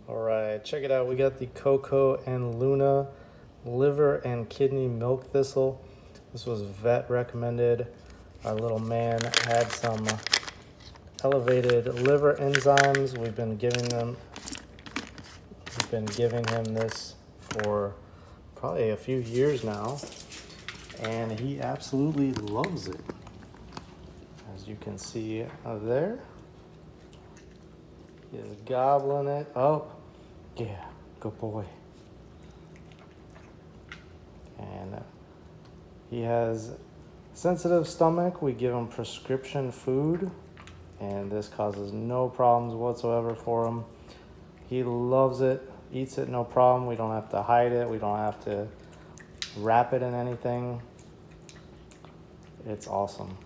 All right, check it out. We got the Coco and Luna liver and kidney milk thistle. This was vet recommended. Our little man had some elevated liver enzymes. We've been giving him this for probably a few years now, and he absolutely loves it. As you can see there, he is gobbling it. Oh, yeah, good boy. And he has sensitive stomach. We give him prescription food, and this causes no problems whatsoever for him. He loves it, eats it no problem. We don't have to hide it. We don't have to wrap it in anything. It's awesome.